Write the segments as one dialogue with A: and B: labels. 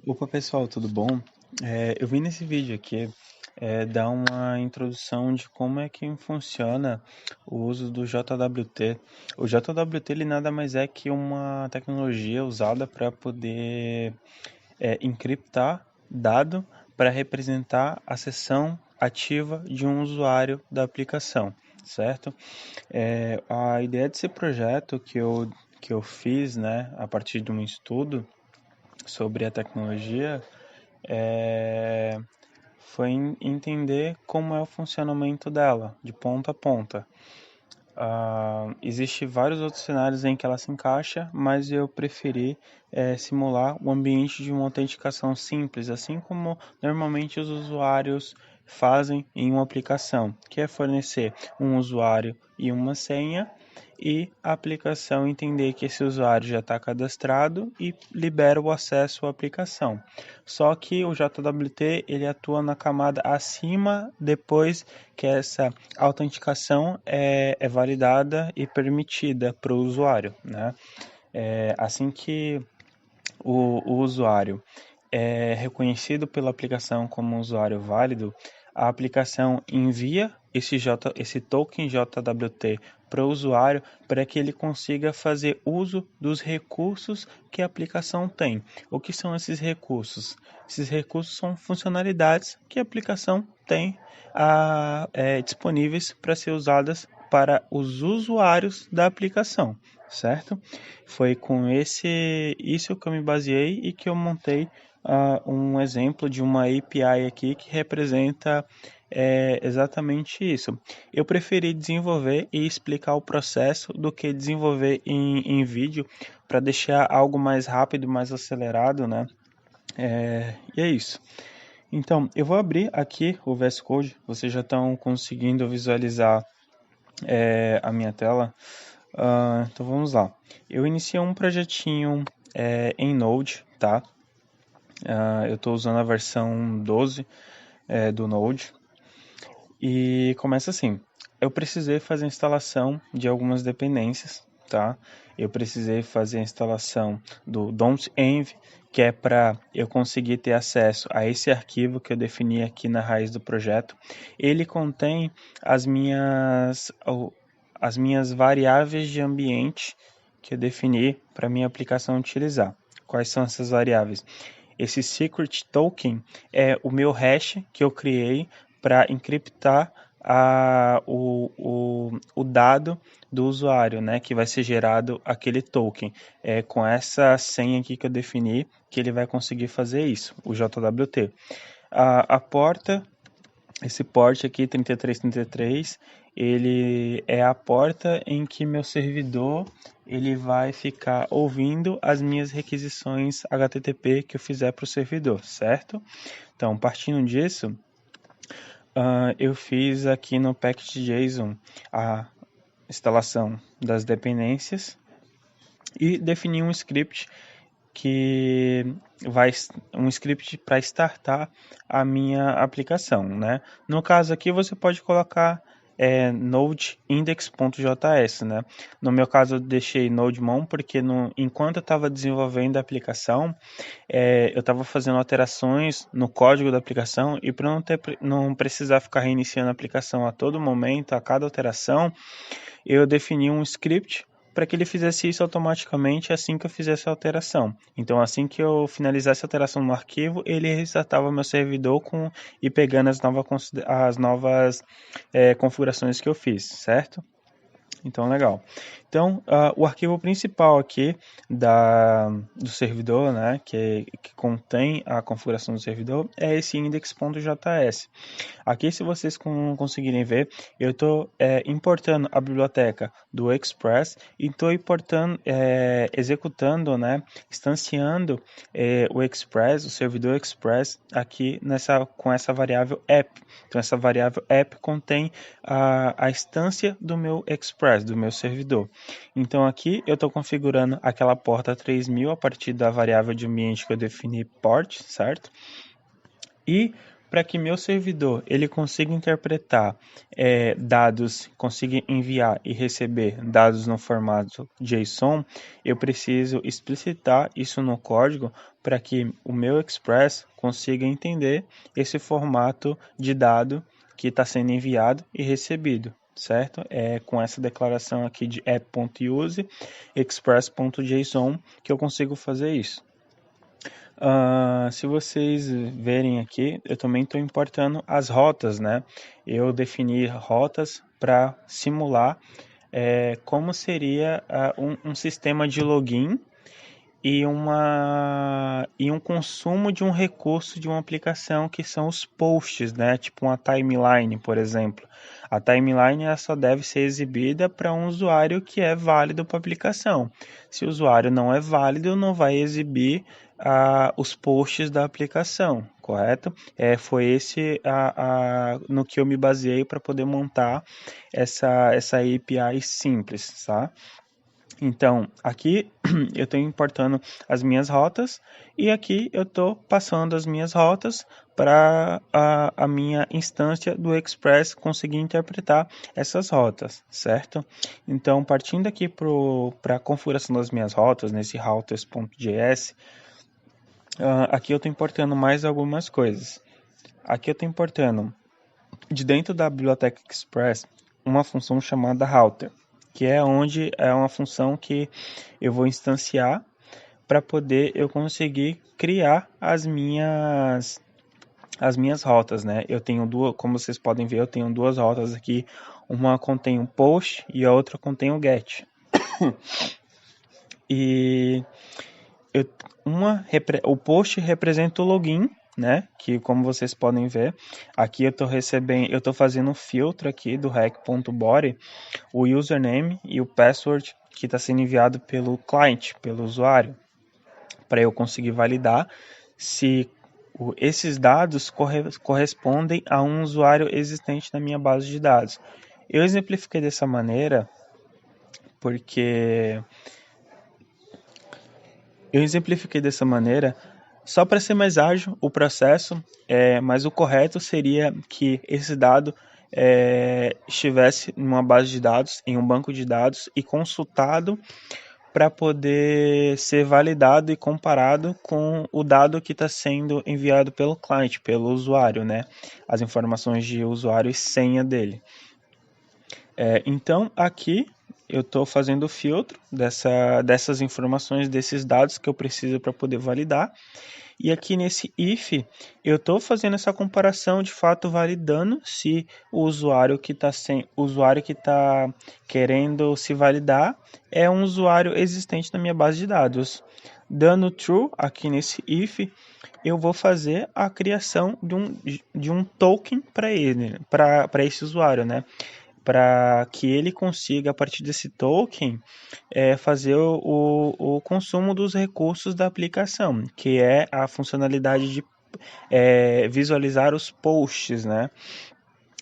A: Opa pessoal, tudo bom? Eu vim nesse vídeo aqui dar uma introdução de como é que funciona o uso do JWT. O JWT ele nada mais é que uma tecnologia usada para poder encriptar dado para representar a sessão ativa de um usuário da aplicação, certo? A ideia desse projeto que eu fiz, né, a partir de um estudo sobre a tecnologia é, foi entender como é o funcionamento dela, de ponta a ponta. Existe vários outros cenários em que ela se encaixa, mas eu preferi simular o ambiente de uma autenticação simples, assim como normalmente os usuários fazem em uma aplicação, que é fornecer um usuário e uma senha e a aplicação entender que esse usuário já está cadastrado e libera o acesso à aplicação. Só que o JWT ele atua na camada acima depois que essa autenticação é validada e permitida para o usuário, né? Assim que o usuário é reconhecido pela aplicação como um usuário válido, a aplicação envia esse token JWT para o usuário para que ele consiga fazer uso dos recursos que a aplicação tem. O que são esses recursos? Esses recursos são funcionalidades que a aplicação tem disponíveis para ser usadas para os usuários da aplicação, certo? Foi com isso que eu me baseei e que eu montei um exemplo de uma API aqui que representa exatamente isso. Eu preferi desenvolver e explicar o processo do que desenvolver em vídeo para deixar algo mais rápido, mais acelerado, né? E é isso. Então, eu vou abrir aqui o VS Code. Vocês já estão conseguindo visualizar a minha tela. Então vamos lá. Eu iniciei um projetinho em Node, tá? Eu estou usando a versão 12 do Node. E começa assim. Eu precisei fazer a instalação de algumas dependências, tá? Eu precisei fazer a instalação do don't-env, que é para eu conseguir ter acesso a esse arquivo que eu defini aqui na raiz do projeto. Ele contém as minhas variáveis de ambiente que eu defini para minha aplicação utilizar. Quais são essas variáveis? Esse secret token é o meu hash que eu criei para encriptar o dado do usuário, né, que vai ser gerado aquele token. Com essa senha aqui que eu defini, que ele vai conseguir fazer isso, o JWT. A porta, esse port aqui, 3333, ele é a porta em que meu servidor ele vai ficar ouvindo as minhas requisições HTTP que eu fizer para o servidor, certo? Então, partindo disso, eu fiz aqui no package.json a instalação das dependências e defini um script um script para startar a minha aplicação, né? No caso aqui você pode colocar node index.js, né? No meu caso eu deixei nodemon porque enquanto eu estava desenvolvendo a aplicação, eu estava fazendo alterações no código da aplicação e para não precisar ficar reiniciando a aplicação a todo momento, a cada alteração, eu defini um script para que ele fizesse isso automaticamente assim que eu fizesse a alteração. Então, assim que eu finalizasse a alteração no arquivo, ele restartava meu servidor e pegando as novas configurações que eu fiz, certo? Então, legal. Então, o arquivo principal aqui do servidor, né, que contém a configuração do servidor, é esse index.js. Aqui, se vocês conseguirem ver, eu estou importando a biblioteca do Express e estou executando, né, instanciando o Express, o servidor Express, aqui com essa variável app. Então, essa variável app contém a instância do meu Express, do meu servidor. Então, aqui eu estou configurando aquela porta 3000 a partir da variável de ambiente que eu defini port, certo? E para que meu servidor ele consiga interpretar dados, consiga enviar e receber dados no formato JSON, eu preciso explicitar isso no código para que o meu Express consiga entender esse formato de dado que está sendo enviado e recebido, certo? É com essa declaração aqui de app.use express.json que eu consigo fazer isso. Se vocês verem aqui, eu também estou importando as rotas, né? Eu defini rotas para simular como seria um sistema de login e um consumo de um recurso de uma aplicação que são os posts, né? Tipo uma timeline, por exemplo. A timeline ela só deve ser exibida para um usuário que é válido para a aplicação. Se o usuário não é válido, não vai exibir os posts da aplicação, correto? Foi esse no que eu me baseei para poder montar essa API simples, tá? Então, aqui eu estou importando as minhas rotas e aqui eu estou passando as minhas rotas para a minha instância do Express conseguir interpretar essas rotas, certo? Então, partindo aqui para a configuração das minhas rotas, nesse routers.js, aqui eu estou importando mais algumas coisas. Aqui eu estou importando de dentro da biblioteca Express uma função chamada router, que é onde é uma função que eu vou instanciar para poder eu conseguir criar as minhas rotas, né? Eu tenho duas, como vocês podem ver, eu tenho duas rotas aqui. Uma contém um post e a outra contém um get. E o post representa o login, né? Que como vocês podem ver, aqui eu estou fazendo um filtro aqui do rec.body, o username e o password que está sendo enviado pelo cliente, pelo usuário, para eu conseguir validar se esses dados correspondem a um usuário existente na minha base de dados. Eu exemplifiquei dessa maneira porque só para ser mais ágil o processo, mas o correto seria que esse dado estivesse em uma base de dados, em um banco de dados e consultado para poder ser validado e comparado com o dado que está sendo enviado pelo cliente, pelo usuário, né? As informações de usuário e senha dele. Então, aqui eu estou fazendo o filtro dessas informações, desses dados que eu preciso para poder validar. E aqui nesse if, eu estou fazendo essa comparação, de fato validando se o usuário que está querendo se validar é um usuário existente na minha base de dados. Dando true aqui nesse if, eu vou fazer a criação de um token para ele, para esse usuário, né? Para que ele consiga, a partir desse token, fazer o consumo dos recursos da aplicação, que é a funcionalidade de visualizar os posts, né?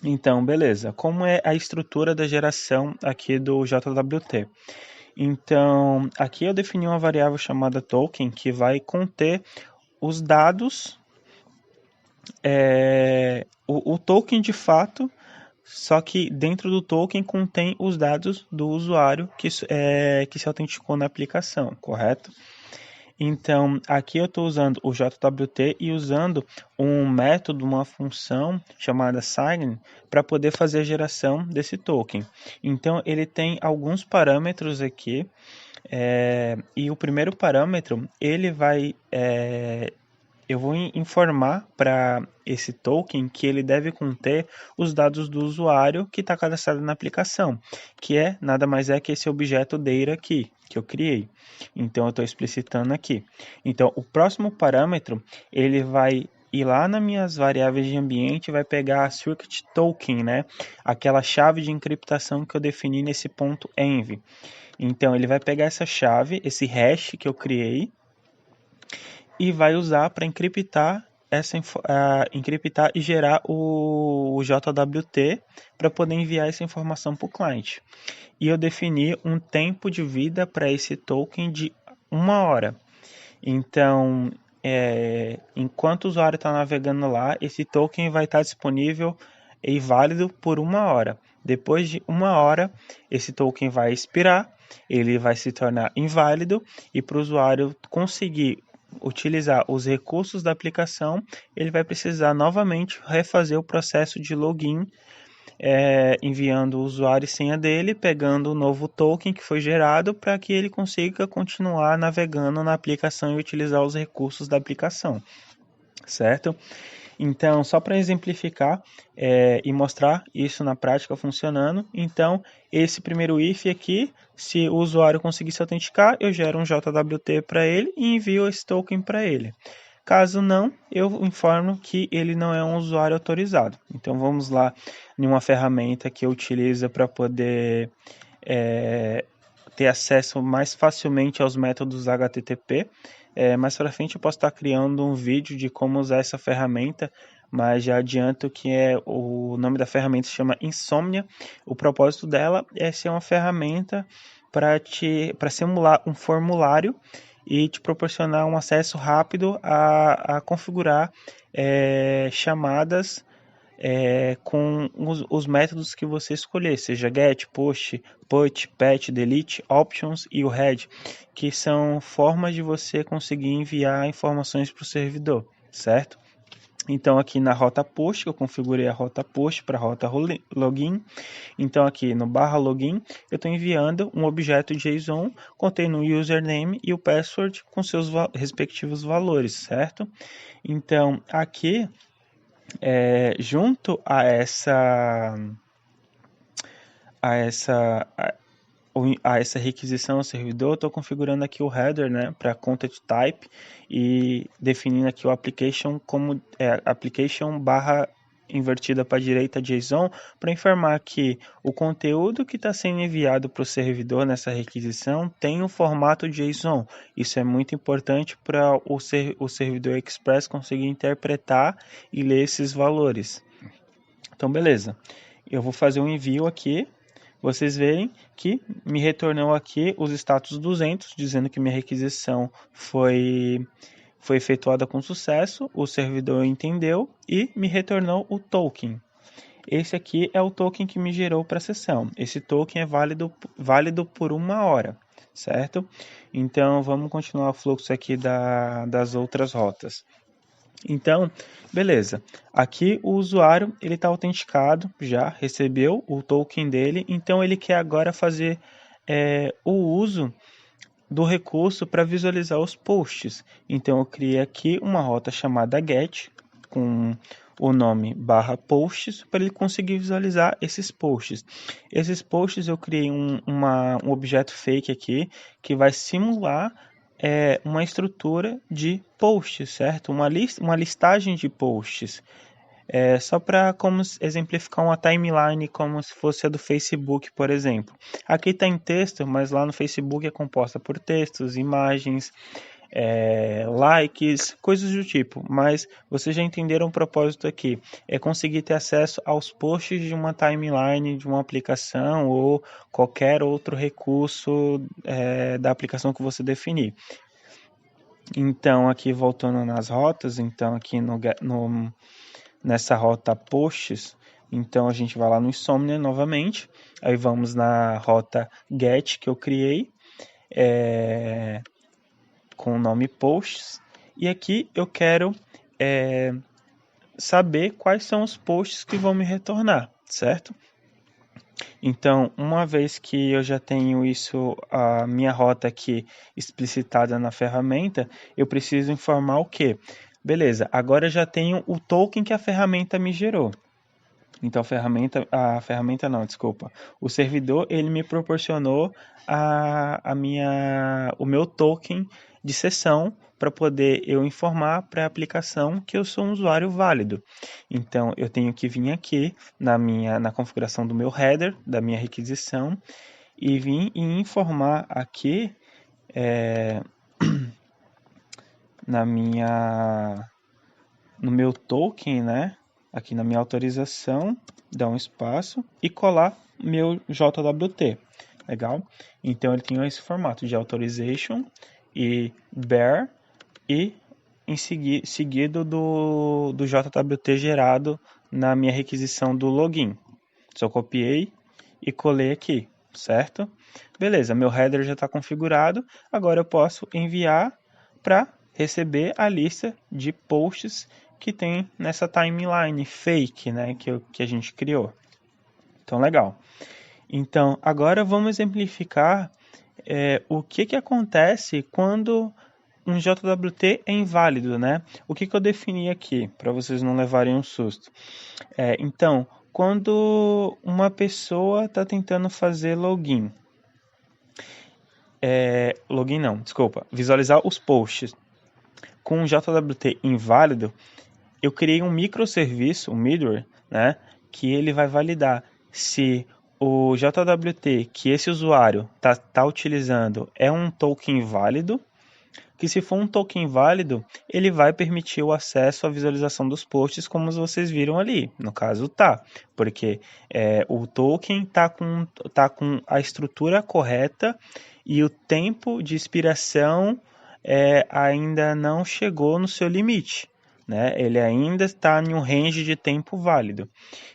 A: Então, beleza. Como é a estrutura da geração aqui do JWT? Então, aqui eu defini uma variável chamada token, que vai conter os dados, o token de fato, só que dentro do token contém os dados do usuário que se autenticou na aplicação, correto? Então, aqui eu estou usando o JWT e usando um método, uma função chamada sign, para poder fazer a geração desse token. Então, ele tem alguns parâmetros aqui, e o primeiro parâmetro, eu vou informar para esse token que ele deve conter os dados do usuário que está cadastrado na aplicação, que nada mais é que esse objeto data aqui, que eu criei. Então, eu estou explicitando aqui. Então, o próximo parâmetro, ele vai ir lá nas minhas variáveis de ambiente e vai pegar a circuit token, né? Aquela chave de encriptação que eu defini nesse ponto env. Então, ele vai pegar essa chave, esse hash que eu criei, e vai usar para encriptar e gerar o JWT para poder enviar essa informação para o cliente. E eu defini um tempo de vida para esse token de 1 hora. Então, enquanto o usuário está navegando lá, esse token vai estar disponível e válido por 1 hora. Depois de 1 hora, esse token vai expirar, ele vai se tornar inválido e para o usuário conseguir utilizar os recursos da aplicação, ele vai precisar novamente refazer o processo de login, enviando o usuário e senha dele, pegando o novo token que foi gerado para que ele consiga continuar navegando na aplicação e utilizar os recursos da aplicação, certo? Então, só para exemplificar e mostrar isso na prática funcionando, então, esse primeiro if aqui, se o usuário conseguir se autenticar, eu gero um JWT para ele e envio esse token para ele. Caso não, eu informo que ele não é um usuário autorizado. Então, vamos lá em uma ferramenta que eu utilizo para poder ter acesso mais facilmente aos métodos HTTP. Mais para frente eu posso estar criando um vídeo de como usar essa ferramenta, mas já adianto que o nome da ferramenta se chama Insomnia. O propósito dela é ser uma ferramenta para simular um formulário e te proporcionar um acesso rápido a configurar chamadas com os métodos que você escolher, seja get, post, put, patch, delete, options e o head, que são formas de você conseguir enviar informações para o servidor, certo? Então aqui na rota post, eu configurei a rota post para a rota login. Então aqui no /login, eu estou enviando um objeto JSON contendo o username e o password com seus respectivos valores, certo? Então aqui, junto a essa requisição ao servidor, estou configurando aqui o header, né, para content type e definindo aqui o application como application barra invertida para a direita JSON, para informar que o conteúdo que está sendo enviado para o servidor nessa requisição tem um formato JSON. Isso é muito importante para o servidor Express conseguir interpretar e ler esses valores. Então, beleza. Eu vou fazer um envio aqui. Vocês verem que me retornou aqui os status 200, dizendo que minha requisição foi efetuada com sucesso, o servidor entendeu e me retornou o token. Esse aqui é o token que me gerou para a sessão. Esse token é válido por 1 hora, certo? Então, vamos continuar o fluxo aqui das outras rotas. Então, beleza. Aqui o usuário ele está autenticado, já recebeu o token dele, então ele quer agora fazer o uso do recurso para visualizar os posts. Então eu criei aqui uma rota chamada get com o nome /posts para ele conseguir visualizar esses posts. Esses posts eu criei um objeto fake aqui que vai simular uma estrutura de posts, certo? Uma listagem de posts. Só para exemplificar uma timeline como se fosse a do Facebook, por exemplo. Aqui está em texto, mas lá no Facebook é composta por textos, imagens, likes, coisas do tipo. Mas vocês já entenderam o propósito aqui. É conseguir ter acesso aos posts de uma timeline, de uma aplicação ou qualquer outro recurso da aplicação que você definir. Então, aqui voltando nas rotas, então aqui nessa rota posts, então a gente vai lá no Insomnia novamente, aí vamos na rota get que eu criei, com o nome posts, e aqui eu quero saber quais são os posts que vão me retornar, certo? Então, uma vez que eu já tenho a minha rota aqui explicitada na ferramenta, eu preciso informar o quê? Beleza, agora eu já tenho o token que a ferramenta me gerou. Então, o servidor ele me proporcionou o meu token de sessão para poder eu informar para a aplicação que eu sou um usuário válido. Então, eu tenho que vir aqui na configuração do meu header, da minha requisição, e vir e informar aqui no meu token, né? Aqui na minha autorização, dar um espaço e colar meu JWT. Legal? Então ele tem esse formato de authorization e bear e seguido do JWT gerado na minha requisição do login. Só copiei e colei aqui, certo? Beleza, meu header já está configurado, agora eu posso enviar para receber a lista de posts que tem nessa timeline fake, né, que a gente criou. Então, legal. Então, agora vamos exemplificar o que acontece quando um JWT é inválido, né? O que eu defini aqui, para vocês não levarem um susto. Então, quando uma pessoa está tentando fazer login, visualizar os posts com um JWT inválido, eu criei um microserviço, um middleware, né, que ele vai validar se o JWT que esse usuário tá utilizando é um token válido, que se for um token válido, ele vai permitir o acesso à visualização dos posts, como vocês viram ali. No caso, porque o token tá com a estrutura correta e o tempo de expiração ainda não chegou no seu limite, né? Ele ainda está em um range de tempo válido.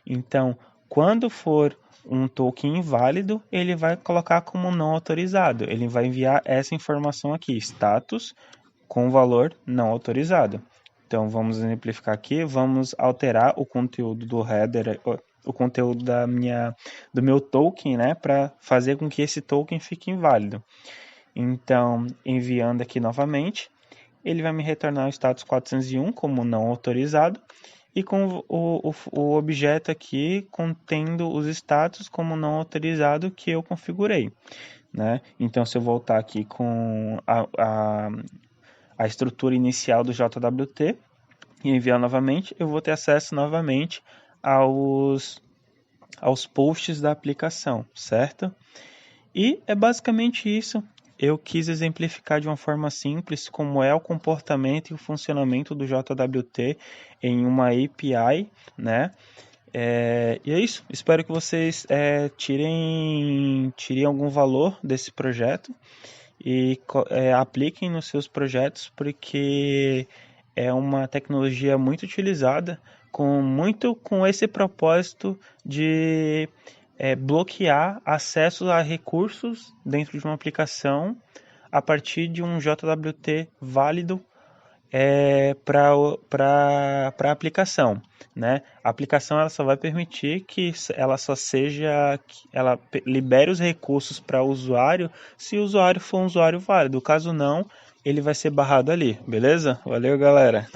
A: Então, quando for um token inválido, ele vai colocar como não autorizado. Ele vai enviar essa informação aqui, status com valor não autorizado. Então, vamos exemplificar aqui, vamos alterar o conteúdo do header, o conteúdo do meu token, né, para fazer com que esse token fique inválido. Então, enviando aqui novamente, ele vai me retornar o status 401 como não autorizado e com o objeto aqui contendo os status como não autorizado que eu configurei, né? Então, se eu voltar aqui com a estrutura inicial do JWT e enviar novamente, eu vou ter acesso novamente aos posts da aplicação, certo? E é basicamente isso. Eu quis exemplificar de uma forma simples como é o comportamento e o funcionamento do JWT em uma API, né? E é isso. Espero que vocês tirem algum valor desse projeto e apliquem nos seus projetos, porque é uma tecnologia muito utilizada com esse propósito de bloquear acesso a recursos dentro de uma aplicação a partir de um JWT válido para a aplicação, né? A aplicação ela só vai permitir que ela libere os recursos para o usuário se o usuário for um usuário válido. Caso não, ele vai ser barrado ali, beleza? Valeu, galera!